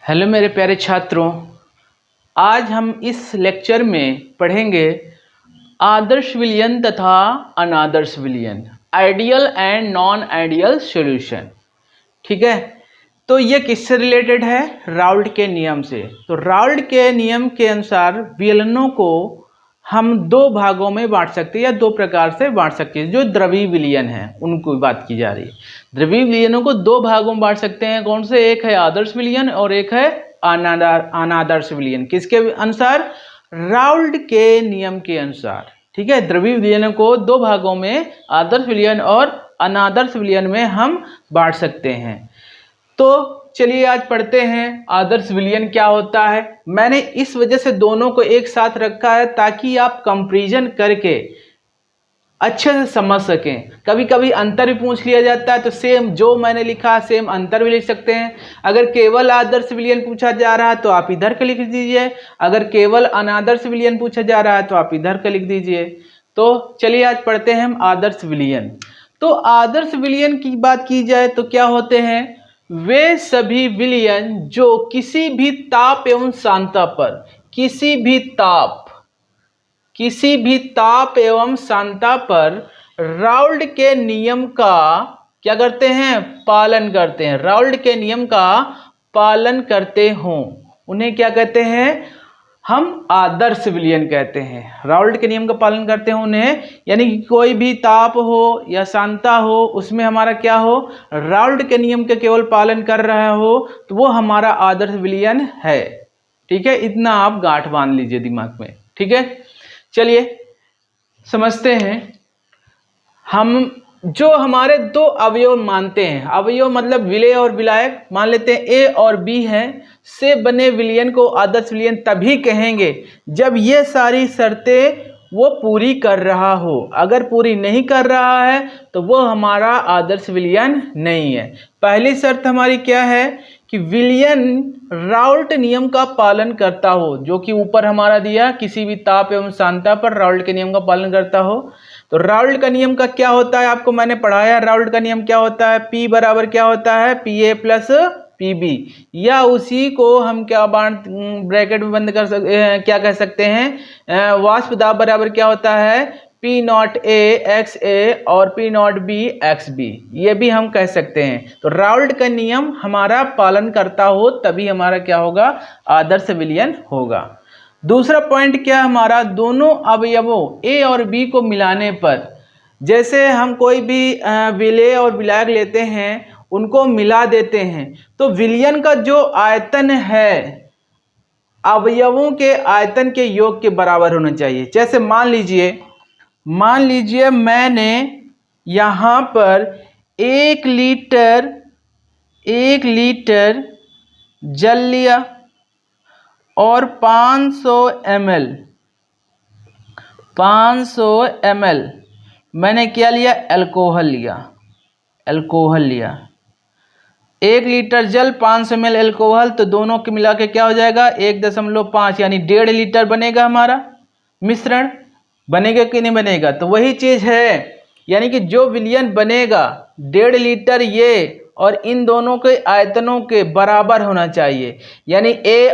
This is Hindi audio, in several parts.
हेलो मेरे प्यारे छात्रों, आज हम इस लेक्चर में पढ़ेंगे आदर्श विलयन तथा अनादर्श विलयन, ideal and non ideal solution. ठीक है, तो ये किससे रिलेटेड है? राउल्ट के नियम से। तो राउल्ट के नियम के अनुसार विलयनों को हम दो भागों में बांट सकते हैं या दो प्रकार से बांट सकते हैं। जो द्रवीय विलयन है उनको बात की जा रही है। द्रवीय विलयनों को दो भागों में बांट सकते हैं। कौन से? एक है आदर्श विलयन और एक है अनादर्श विलयन। किसके अनुसार? राउल्ट के नियम के अनुसार। ठीक है, द्रवीय विलयनों को दो भागों में आदर्श विलयन और अनादर्श विलयन में हम बांट सकते हैं। तो चलिए आज पढ़ते हैं आदर्श विलयन क्या होता है। मैंने इस वजह से दोनों को एक साथ रखा है ताकि आप कंपैरिजन करके अच्छे से समझ सकें। कभी कभी अंतर भी पूछ लिया जाता है, तो सेम जो मैंने लिखा है सेम अंतर भी लिख सकते हैं। अगर केवल आदर्श विलयन पूछा जा रहा है तो आप इधर का लिख दीजिए, अगर केवल अनादर्श विलयन पूछा जा रहा है तो आप इधर का लिख दीजिए। तो चलिए आज पढ़ते हैं हम आदर्श विलयन। तो आदर्श विलयन की बात की जाए तो क्या होते हैं? वे सभी विलयन जो किसी भी ताप एवं सांद्रता पर, किसी भी ताप एवं सांद्रता पर राउल्ट के नियम का क्या करते हैं? पालन करते हैं। राउल्ट के नियम का पालन करते हों उन्हें क्या कहते हैं? हम आदर्श विलयन कहते हैं। राउल्ट के नियम का पालन करते हो उन्हें, यानी कि कोई भी ताप हो या सांद्रता हो उसमें हमारा क्या हो? राउल्ट के नियम के केवल पालन कर रहा हो तो वो हमारा आदर्श विलयन है। ठीक है, इतना आप गांठ बांध लीजिए दिमाग में। ठीक है, चलिए समझते हैं। हम जो हमारे दो अवयव मानते हैं, अवयव मतलब विलेय और विलायक मान लेते हैं, ए और बी हैं, से बने विलयन को आदर्श विलयन तभी कहेंगे जब ये सारी शर्तें वो पूरी कर रहा हो। अगर पूरी नहीं कर रहा है तो वो हमारा आदर्श विलयन नहीं है। पहली शर्त हमारी क्या है? कि विलयन राउल्ट नियम का पालन करता हो, जो कि ऊपर हमारा दिया, किसी भी ताप एवं सांद्रता पर राउल्ट के नियम का पालन करता हो। तो राउल्ट का नियम का क्या होता है? आपको मैंने पढ़ाया। राउल्ट का नियम क्या होता है? P बराबर क्या होता है? PA प्लस PB, या उसी को हम क्या ब्रैकेट में बंद कर सकते हैं, क्या कह सकते हैं? वाष्प दाब बराबर क्या होता है? P नॉट A XA और P नॉट B XB, ये भी हम कह सकते हैं। तो राउल्ट का नियम हमारा पालन करता हो तभी हमारा क्या होगा? आदर्श विलयन होगा। दूसरा पॉइंट क्या हमारा? दोनों अवयवों ए और बी को मिलाने पर, जैसे हम कोई भी विलेय और विलायक लेते हैं उनको मिला देते हैं तो विलयन का जो आयतन है अवयवों के आयतन के योग के बराबर होना चाहिए। जैसे मान लीजिए मैंने यहाँ पर 1 लीटर जल लिया और 500 ml मैंने क्या लिया? अल्कोहल लिया। 1 लीटर जल 500 ml अल्कोहल, तो दोनों के मिला के क्या हो जाएगा? 1.5 यानी 1.5 लीटर बनेगा हमारा मिश्रण। बनेगा कि नहीं बनेगा? तो वही चीज है, यानी कि जो विलयन बनेगा 1.5 लीटर ये और इन दोनों के आयतनों के बराबर होना चाहिए। यानी A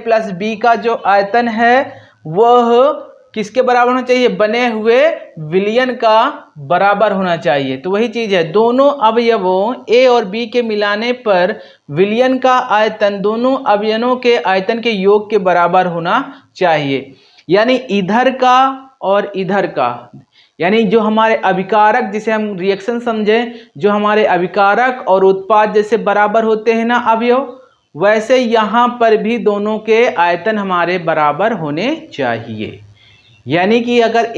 प्लस B का जो आयतन है वह किसके बराबर होना चाहिए? बने हुए विलयन का बराबर होना चाहिए। तो वही चीज है, दोनों अवयवों A और B के मिलाने पर विलयन का आयतन दोनों अवयवों के आयतन के योग के बराबर होना चाहिए। यानी इधर का और इधर का, यानी जो हमारे अभिकारक, जिसे हम रिएक्शन समझें, जो हमारे अभिकारक और उत्पाद जैसे बराबर होते हैं ना अवयव, वैसे यहाँ पर भी दोनों के आयतन हमारे बराबर होने चाहिए। यानी कि अगर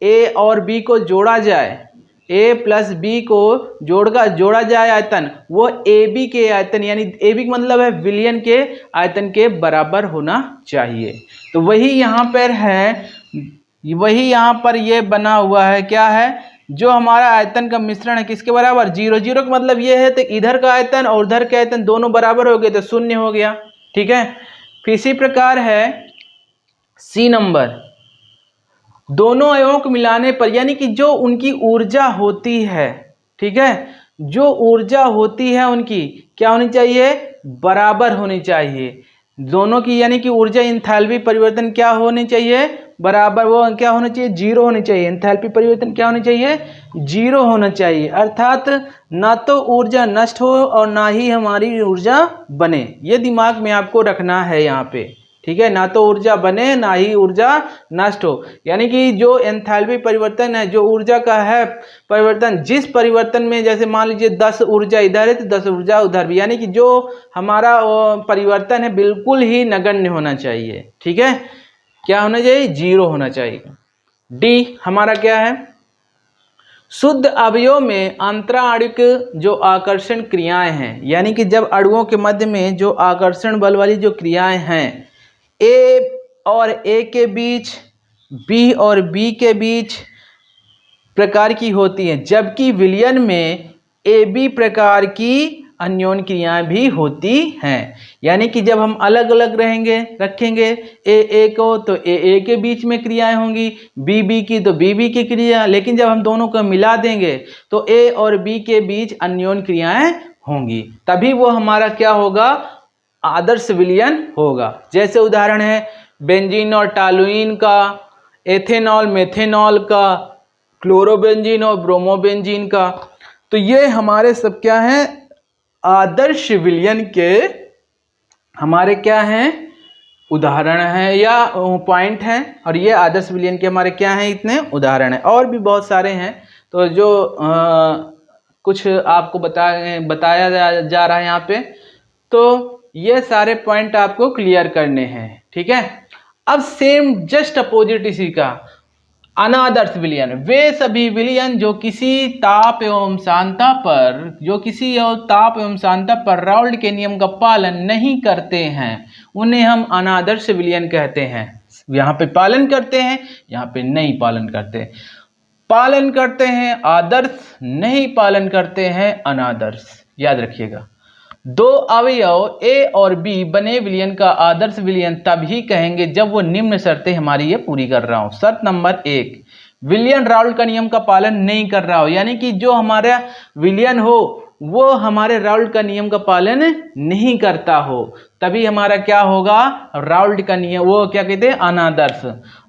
A और B को जोड़ा जाए, A प्लस B को जोड़ा जाए आयतन, वो AB के आयतन, यानी AB का मतलब है विलयन के आयतन के बराबर होना चाहिए। तो वही यहाँ पर ये बना हुआ है, क्या है? जो हमारा आयतन का मिश्रण है किसके बराबर? 0 का मतलब ये है तो इधर का आयतन और उधर के आयतन दोनों बराबर हो गए तो 0 हो गया। ठीक है, फिर इसी प्रकार है C नंबर, दोनों अवयवों को मिलाने पर, यानी कि जो उनकी ऊर्जा होती है, ठीक है, जो ऊर्जा होती है उनकी क्या होनी चाहिए? बराबर होनी चाहिए दोनों की, यानी कि ऊर्जा एंथैल्पी परिवर्तन क्या होनी चाहिए, बराबर, वो क्या होना चाहिए, जीरो होनी चाहिए। एंथैल्पी परिवर्तन क्या होनी चाहिए, जीरो होना चाहिए। अर्थात ना तो ऊर्जा नष्ट हो और ना ही हमारी ऊर्जा बने, ये दिमाग में आपको रखना है यहाँ पे, ठीक है। ना तो ऊर्जा बने ना ही ऊर्जा नष्ट हो, यानी कि जो एंथैल्पी परिवर्तन है, जो ऊर्जा का है परिवर्तन, जिस परिवर्तन में जैसे मान लीजिए 10 ऊर्जा इधर है तो 10 ऊर्जा उधर भी, यानी कि जो हमारा परिवर्तन है बिल्कुल ही नगण्य होना चाहिए, ठीक है। क्या होना चाहिए, जीरो होना चाहिए। डी हमारा क्या है, शुद्ध अवयव में अंतराणुक जो आकर्षण क्रियाएं हैं, यानी कि जब अणुओं के मध्य में जो आकर्षण बल वाली जो क्रियाएं हैं, ए और ए के बीच, बी और बी के बीच प्रकार की होती हैं, जबकि विलयन में ए बी प्रकार की अन्योन्य क्रियाएं भी होती हैं। यानी कि जब हम अलग अलग रहेंगे रखेंगे ए को तो ए के बीच में क्रियाएं होंगी, बी की तो बी की क्रिया, लेकिन जब हम दोनों को मिला देंगे तो ए और बी के बीच अन्योन्य क्रियाएं होंगी, तभी वो हमारा क्या होगा, आदर्श विलयन होगा। जैसे उदाहरण है बेंजीन और टॉलुइन का, एथेनॉल मेथेनॉल का, क्लोरोबेंजीन और ब्रोमोबेंजीन का। तो ये हमारे सब क्या हैं, आदर्श विलयन के हमारे क्या हैं, उदाहरण हैं या पॉइंट हैं, और ये आदर्श विलयन के हमारे क्या हैं, इतने उदाहरण हैं। और भी बहुत सारे हैं, तो जो कुछ आपको बताया जा रहा है यहाँ पे, तो ये सारे पॉइंट आपको क्लियर करने हैं, ठीक है। अब सेम जस्ट अपोजिट इसी का अनादर्श विलयन, वे सभी विलयन जो किसी ताप एवं सांद्रता पर राउल्ट के नियम का पालन नहीं करते हैं, उन्हें हम अनादर्श विलयन कहते हैं। यहाँ पे पालन करते हैं, यहाँ पे नहीं पालन करते, पालन करते हैं आदर्श, नहीं पालन करते हैं अनादर्श, याद रखिएगा। दो अवयव ए और बी बने विलयन का आदर्श विलयन तभी कहेंगे जब वो निम्न शर्तें हमारी ये पूरी कर रहा हूं। शर्त नंबर 1, विलयन राउल्ट का नियम का पालन नहीं कर रहा हो, यानी कि जो हमारा विलयन हो वो हमारे राउल्ट का नियम का पालन नहीं करता हो, तभी हमारा क्या होगा, राउल्ट का नियम, वो क्या कहते हैं, अनादर्श।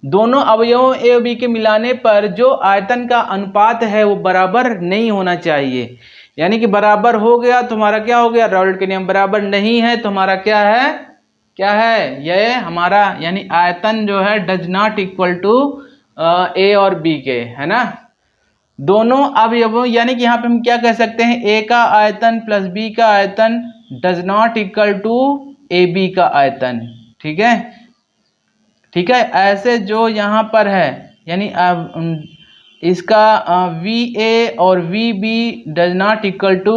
दोनों अवयवों ए और बी के मिलाने पर जो आयतन का अनुपात है वो बराबर नहीं होना चाहिए, यानी कि बराबर हो गया तो हमारा क्या हो गया, राउल्ट के नियम। बराबर नहीं है तो हमारा क्या है, क्या है, ये हमारा यानी आयतन जो है डज नॉट इक्वल टू ए और बी के, है ना। दोनों अवयवों, यानी कि यहाँ पे हम क्या कह सकते हैं, ए का आयतन प्लस बी का आयतन does not equal to A B का आयतन, ठीक है, ठीक है। ऐसे जो यहाँ पर है, यानी इसका वी ए और V B does not equal to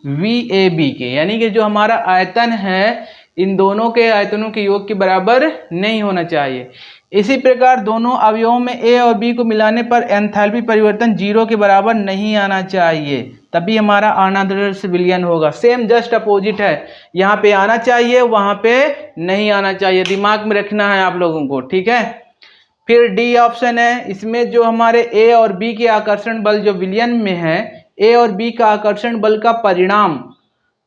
V A B के, यानी कि जो हमारा आयतन है इन दोनों के आयतनों के योग के बराबर नहीं होना चाहिए। इसी प्रकार दोनों अवयवों में ए और बी को मिलाने पर एंथैल्पी परिवर्तन जीरो के बराबर नहीं आना चाहिए, तभी हमारा अनादर्श विलयन होगा। सेम जस्ट अपोजिट है, यहाँ पे आना चाहिए वहां पे नहीं आना चाहिए, दिमाग में रखना है आप लोगों को, ठीक है। फिर डी ऑप्शन है, इसमें जो हमारे ए और बी के आकर्षण बल जो विलयन में है, ए और बी का आकर्षण बल का परिणाम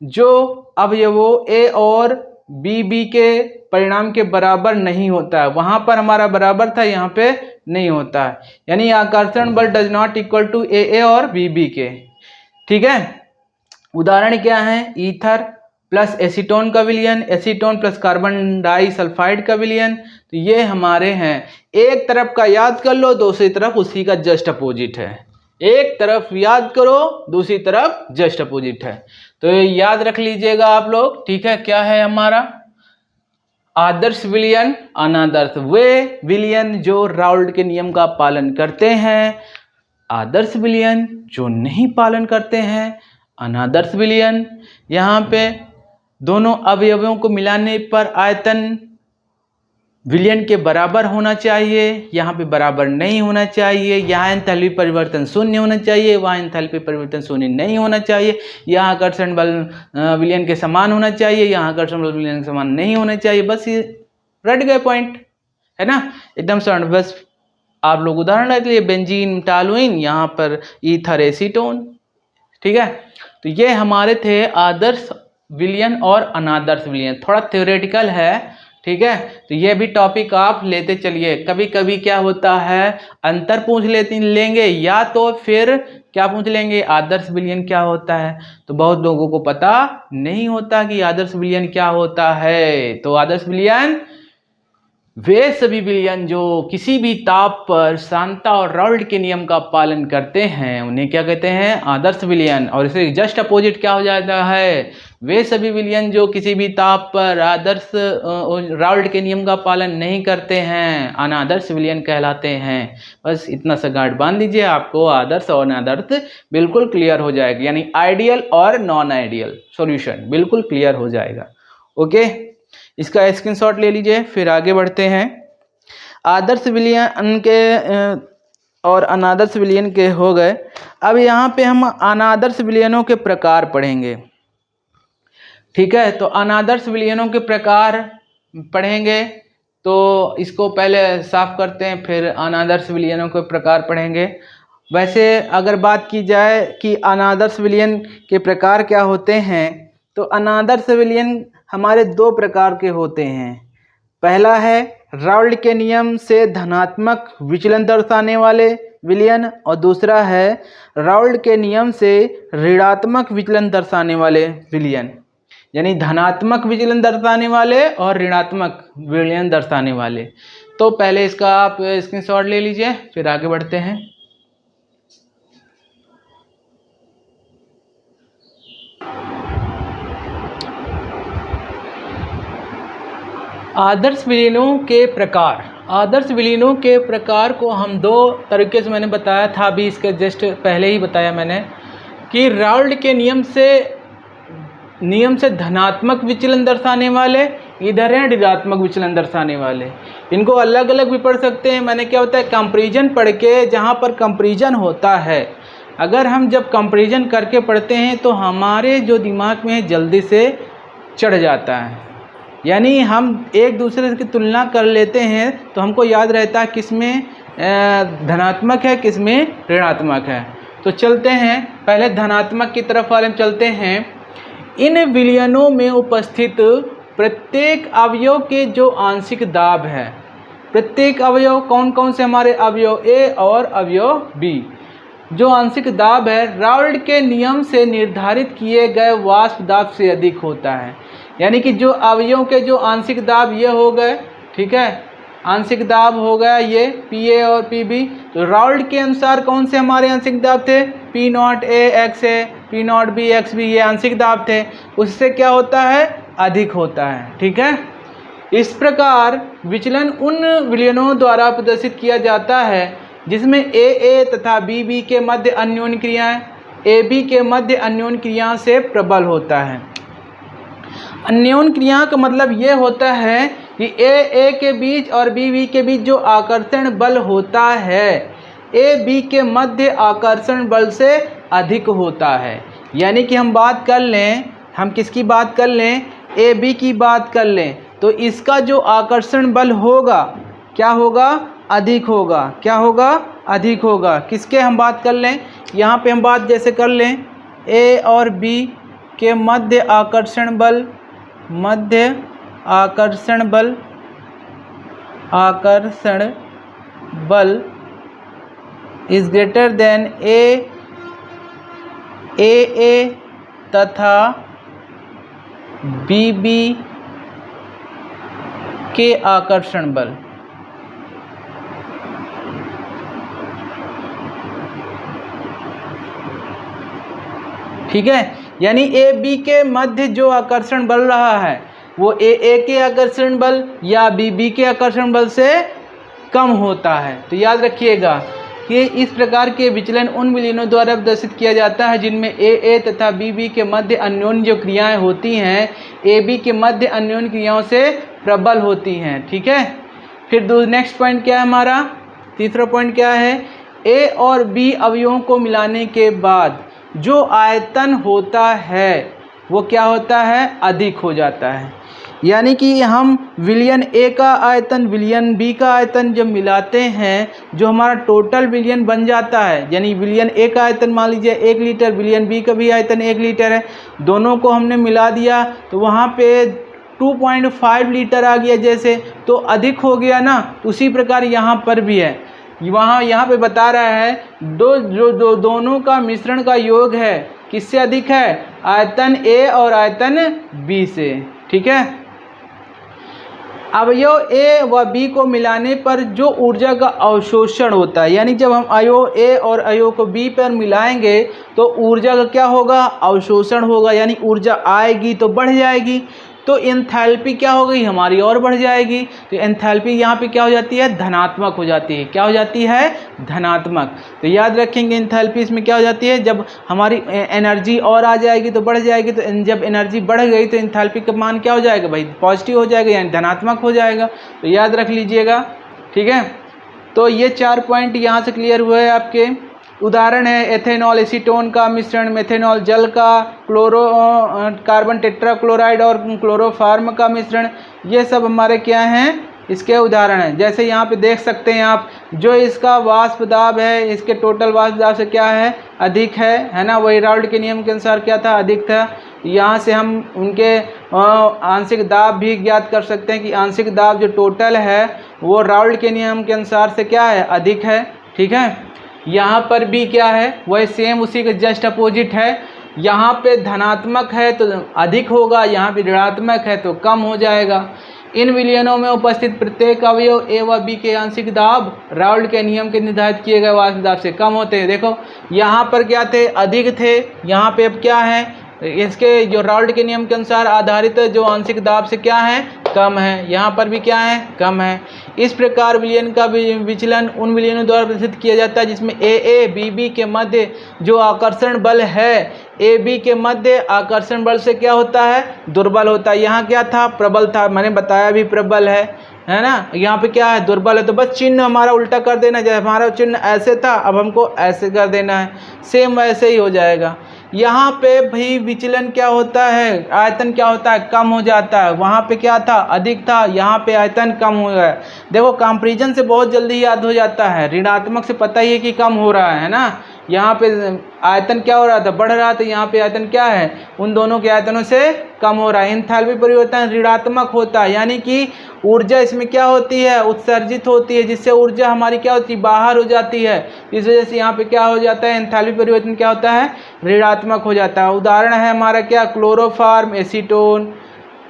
जो अवयवों ए और बी के परिणाम के बराबर नहीं होता है, वहां पर हमारा बराबर था, यहाँ पे नहीं होता है, यानी आकर्षण बल डज नॉट इक्वल टू ए और बी के, ठीक है। उदाहरण क्या है, ईथर प्लस एसीटोन का विलयन, एसीटोन प्लस कार्बन डाइसल्फाइड का विलयन, तो ये हमारे हैं। एक तरफ का याद कर लो, दूसरी तरफ उसी का जस्ट अपोजिट है, एक तरफ याद करो दूसरी तरफ जस्ट अपोजिट है, तो ये याद रख लीजिएगा आप लोग, ठीक है। क्या है हमारा आदर्श विलयन, अनादर्श, वे विलयन जो राउल्ट के नियम का पालन करते हैं, आदर्श विलयन जो नहीं पालन करते हैं, अनादर्श विलयन। यहाँ पे दोनों अवयवों को मिलाने पर आयतन विलयन के बराबर होना चाहिए, यहाँ पे बराबर नहीं होना चाहिए, यहाँ एंथैल्पी परिवर्तन शून्य होना चाहिए, वहाँ एंथैल्पी परिवर्तन शून्य नहीं होना चाहिए, यहाँ आकर्षण बल विलयन के समान होना चाहिए, यहाँ आकर्षण बल विलयन के समान नहीं होना चाहिए। बस ये रट गए पॉइंट, है ना, एकदम सरल। बस आप लोग उदाहरण रख लिए, बेंजीन टॉलुइन, यहाँ पर ईथर एसीटोन, ठीक है। तो ये हमारे थे आदर्श विलयन और अनादर्श विलयन, थोड़ा थ्योरेटिकल है, ठीक है। तो ये भी टॉपिक आप लेते चलिए। कभी कभी क्या होता है, अंतर पूछ लेंगे या तो फिर क्या पूछ लेंगे, आदर्श विलयन क्या होता है। तो बहुत लोगों को पता नहीं होता कि आदर्श विलयन क्या होता है। तो आदर्श विलयन वे सभी विलयन जो किसी भी ताप पर सांता और राउल्ट के नियम का पालन करते हैं उन्हें क्या कहते हैं, आदर्श विलयन। और इसे जस्ट अपोजिट क्या हो जाता है, वे सभी विलयन जो किसी भी ताप पर आदर्श राउल्ट के नियम का पालन नहीं करते हैं अनादर्श विलयन कहलाते हैं। बस इतना सा गांठ बांध लीजिए, आपको आदर्श और अनादर्श बिल्कुल क्लियर हो जाएगा, यानी आइडियल और नॉन आइडियल सॉल्यूशन बिल्कुल क्लियर हो जाएगा। ओके, इसका स्क्रीनशॉट ले लीजिए, फिर आगे बढ़ते हैं। आदर्श विलयन के और अनादर्श विलयन के हो गए। अब यहाँ पे हम अनादर्श विलयनों के प्रकार पढ़ेंगे, ठीक है। तो अनादर्श विलयनों के प्रकार पढ़ेंगे, तो इसको पहले साफ करते हैं, फिर अनादर्श विलयनों के प्रकार पढ़ेंगे। वैसे अगर बात की जाए कि अनादर्श विलयन के प्रकार क्या होते हैं, तो अनादर्श विलयन हमारे दो प्रकार के होते हैं। पहला है राउल्ट के नियम से धनात्मक विचलन दर्शाने वाले विलयन, और दूसरा है राउल्ट के नियम से ऋणात्मक विचलन दर्शाने वाले विलयन, यानी धनात्मक विचलन दर्शाने वाले और ऋणात्मक विलयन दर्शाने वाले। तो पहले इसका आप स्क्रीनशॉट ले लीजिए, फिर आगे बढ़ते हैं। आदर्श विलयनों के प्रकार। आदर्श विलयनों के प्रकार को हम दो तरीके से मैंने बताया था, अभी इसके जस्ट पहले ही बताया मैंने कि राउल्ट के नियम से धनात्मक विचलन दर्शाने वाले, इधर है ऋणात्मक विचलन दर्शाने वाले। इनको अलग अलग भी पढ़ सकते हैं। मैंने क्या होता है, कंपैरिजन पढ़ के, जहाँ पर कंपैरिजन होता है, अगर हम जब कंपैरिजन करके पढ़ते हैं तो हमारे जो दिमाग में जल्दी से चढ़ जाता है, यानी हम एक दूसरे की तुलना कर लेते हैं तो हमको याद रहता है किसमें धनात्मक है किसमें ऋणात्मक है। तो चलते हैं पहले धनात्मक की तरफ वाले में चलते हैं। इन विलयनों में उपस्थित प्रत्येक अवयव के जो आंशिक दाब है, प्रत्येक अवयव कौन कौन से हमारे अवयव ए और अवयव बी, जो आंशिक दाब है राउल्ट के नियम से निर्धारित किए गए वाष्प दाब से अधिक होता है। यानी कि जो अवयवों के जो आंशिक दाब ये हो गए, ठीक है, आंशिक दाब हो गया ये पी ए और पी बी। तो राउल्ट के अनुसार कौन से हमारे आंशिक दाब थे, P naught A X A, P naught B X B, ये आंशिक दाब थे। उससे क्या होता है, अधिक होता है, ठीक है। इस प्रकार विचलन उन विलयनों द्वारा प्रदर्शित किया जाता है जिसमें ए तथा बी के मध्य अन्योन्य क्रियाएं ए बी के मध्य अन्योन्य क्रिया से प्रबल होता है। अन्योन्य क्रिया का मतलब ये होता है कि ए के बीच और बी के बीच जो आकर्षण बल होता है ए बी के मध्य आकर्षण बल से अधिक होता है। यानी कि हम बात कर लें, हम किसकी बात कर लें, ए बी की बात कर लें, तो इसका जो आकर्षण बल होगा क्या होगा, अधिक होगा। क्या होगा, अधिक होगा। किसके हम बात कर लें, यहाँ पे हम बात जैसे कर लें ए और बी के मध्य आकर्षण बल, मध्य आकर्षण बल, आकर्षण बल इज ग्रेटर देन ए तथा बी के आकर्षण बल। ठीक है, यानी ए बी के मध्य जो आकर्षण बल रहा है वो ए के आकर्षण बल या बी के आकर्षण बल से कम होता है। तो याद रखिएगा कि इस प्रकार के विचलन उन विलयनों द्वारा प्रदर्शित किया जाता है जिनमें ए तथा बी के मध्य अन्योन्य जो क्रियाएं होती हैं ए बी के मध्य अन्योन्य क्रियाओं से प्रबल होती हैं। ठीक है, फिर नेक्स्ट पॉइंट क्या है हमारा, तीसरा पॉइंट क्या है, ए और बी अवयवों को मिलाने के बाद जो आयतन होता है वो क्या होता है, अधिक हो जाता है। यानी कि हम विलयन ए का आयतन विलयन बी का आयतन जब मिलाते हैं, जो हमारा टोटल विलयन बन जाता है, यानी विलयन ए का आयतन मान लीजिए 1 लीटर, विलयन बी का भी आयतन 1 लीटर है, दोनों को हमने मिला दिया तो वहाँ पे 2.5 लीटर आ गया जैसे, तो अधिक हो गया ना। उसी प्रकार यहाँ पर भी है, यहाँ पे बता रहा है दोनों का मिश्रण का योग है, किससे अधिक है, आयतन ए और आयतन बी से। ठीक है, अवयव ए व बी को मिलाने पर जो ऊर्जा का अवशोषण होता है, यानी जब हम अवयव ए और अवयव को बी पर मिलाएंगे तो ऊर्जा का क्या होगा, अवशोषण होगा, यानी ऊर्जा आएगी तो बढ़ जाएगी, तो एंथैल्पी क्या हो गई हमारी और बढ़ जाएगी। तो एंथैल्पी यहाँ पे क्या हो जाती है, धनात्मक हो जाती है। क्या हो जाती है, धनात्मक। तो याद रखेंगे एंथैल्पी इसमें क्या हो जाती है, जब हमारी एनर्जी और आ जाएगी तो बढ़ जाएगी, तो जब एनर्जी बढ़ गई तो एंथैल्पी का मान क्या हो जाएगा भाई, पॉजिटिव हो जाएगा, यानी धनात्मक हो जाएगा। तो याद रख लीजिएगा। ठीक है, तो ये 4 पॉइंट यहाँ से क्लियर हुए आपके। उदाहरण है एथेनॉल एसीटोन का मिश्रण, मेथेनॉल जल का, कार्बन टेट्राक्लोराइड और क्लोरोफार्म का मिश्रण, ये सब हमारे क्या हैं, इसके उदाहरण हैं। जैसे यहाँ पे देख सकते हैं आप, जो इसका वाष्प दाब है इसके टोटल वाष्प दाब से क्या है, अधिक है ना। वही राउल्ट के नियम के अनुसार क्या था, अधिक था। यहाँ से हम उनके आंशिक दाब भी ज्ञात कर सकते हैं कि आंशिक दाब जो टोटल है वो राउल्ट के नियम के अनुसार से क्या है, अधिक है। ठीक है, यहाँ पर भी क्या है, वही सेम उसी के जस्ट अपोजिट है। यहाँ पे धनात्मक है तो अधिक होगा, यहाँ पे ऋणात्मक है तो कम हो जाएगा। इन विलयनों में उपस्थित प्रत्येक अवयव ए व बी के आंशिक दाब राउल्ट के नियम के निर्धारित किए गए वाष्प दाब से कम होते हैं। देखो यहाँ पर क्या थे, अधिक थे, यहाँ पे अब क्या है, इसके जो राउल्ट के नियम के अनुसार आधारित जो आंशिक दाब से क्या है, कम है। यहाँ पर भी क्या है, कम है। इस प्रकार विलयन का विचलन उन विलयनों द्वारा प्रदर्शित किया जाता है जिसमें ए बी बी के मध्य जो आकर्षण बल है, ए बी के मध्य आकर्षण बल से क्या होता है, दुर्बल होता है। यहाँ क्या था, प्रबल था, मैंने बताया भी प्रबल है ना। यहाँ पे क्या है, दुर्बल है। तो बस चिन्ह हमारा उल्टा कर देना, जैसे हमारा चिन्ह ऐसे था अब हमको ऐसे कर देना है, सेम वैसे ही हो जाएगा। यहाँ पे भाई विचलन क्या होता है, आयतन क्या होता है, कम हो जाता है। वहाँ पे क्या था, अधिक था, यहाँ पे आयतन कम हो गया। देखो कंपैरिजन से बहुत जल्दी याद हो जाता है, ऋणात्मक से पता ही है कि कम हो रहा है ना। यहाँ पे आयतन क्या हो रहा था, बढ़ रहा था, यहाँ पे आयतन क्या है, उन दोनों के आयतनों से कम हो रहा है। एंथैल्पी परिवर्तन ऋणात्मक होता है, यानी कि ऊर्जा इसमें क्या होती है, उत्सर्जित होती है, जिससे ऊर्जा हमारी क्या होती है, बाहर हो जाती है। इस वजह से यहाँ पे क्या हो जाता है, एंथैल्पी परिवर्तन क्या होता है, ऋणात्मक हो जाता है। उदाहरण है हमारा क्या, chloroform acetone,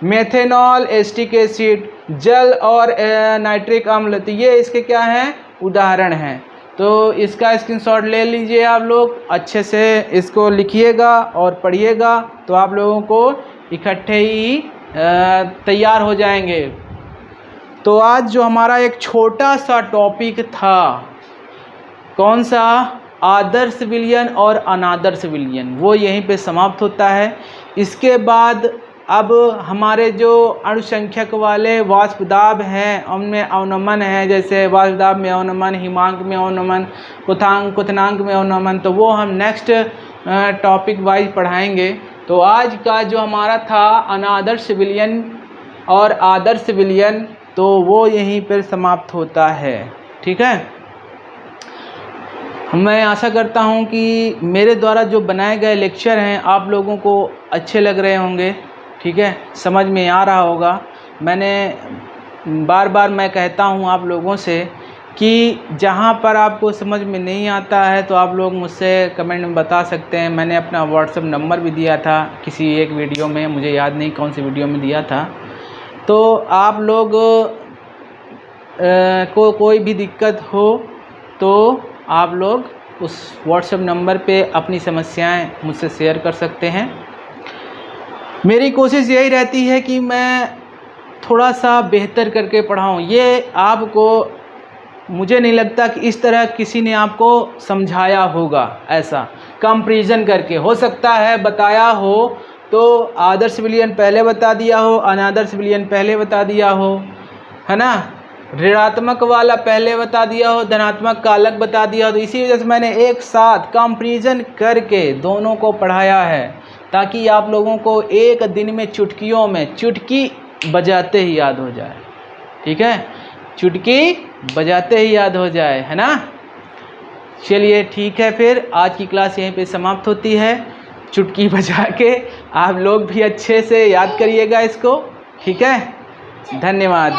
methanol acetic acid, जल और नाइट्रिक अम्ल, तो ये इसके क्या हैं, उदाहरण हैं। तो इसका स्क्रीनशॉट ले लीजिए आप लोग, अच्छे से इसको लिखिएगा और पढ़िएगा, तो आप लोगों को इकट्ठे ही तैयार हो जाएंगे। तो आज जो हमारा एक छोटा सा टॉपिक था, कौन सा, आदर्श विलयन और अनादर्श विलयन, वो यहीं पे समाप्त होता है। इसके बाद अब हमारे जो अणुसंख्यक वाले वाष्प दाब हैं उनमें अवनमन है, जैसे वाष्प दाब में अवनमन, हिमांक में अवनमन, क्वथनांक में अवनमन, तो वो हम नेक्स्ट टॉपिक वाइज पढ़ाएंगे। तो आज का जो हमारा था अनादर्श विलयन और आदर्श विलयन, तो वो यहीं पर समाप्त होता है। ठीक है, मैं आशा करता हूँ कि मेरे द्वारा जो बनाए गए लेक्चर हैं आप लोगों को अच्छे लग रहे होंगे। ठीक है, समझ में आ रहा होगा। मैंने बार बार मैं कहता हूँ आप लोगों से कि जहाँ पर आपको समझ में नहीं आता है तो आप लोग मुझसे कमेंट में बता सकते हैं। मैंने अपना व्हाट्सएप नंबर भी दिया था किसी एक वीडियो में, मुझे याद नहीं कौन सी वीडियो में दिया था। तो आप लोग को कोई भी दिक्कत हो तो आप लोग उस व्हाट्सएप नंबर पे अपनी समस्याएं मुझसे शेयर कर सकते हैं। मेरी कोशिश यही रहती है कि मैं थोड़ा सा बेहतर करके पढ़ाऊँ। ये आपको, मुझे नहीं लगता कि इस तरह किसी ने आपको समझाया होगा, ऐसा कंपैरिजन करके। हो सकता है बताया हो तो आदर्श विलयन पहले बता दिया हो, अनादर्श विलयन पहले बता दिया हो, है ना, ऋणात्मक वाला पहले बता दिया हो, धनात्मक का अलग बता दिया हो। तो इसी वजह से मैंने एक साथ कंपैरिजन करके दोनों को पढ़ाया है, ताकि आप लोगों को एक दिन में चुटकियों में, चुटकी बजाते ही याद हो जाए। ठीक है, चुटकी बजाते ही याद हो जाए, है ना। चलिए ठीक है, फिर आज की क्लास यहीं पे समाप्त होती है। चुटकी बजा के आप लोग भी अच्छे से याद करिएगा इसको। ठीक है, धन्यवाद।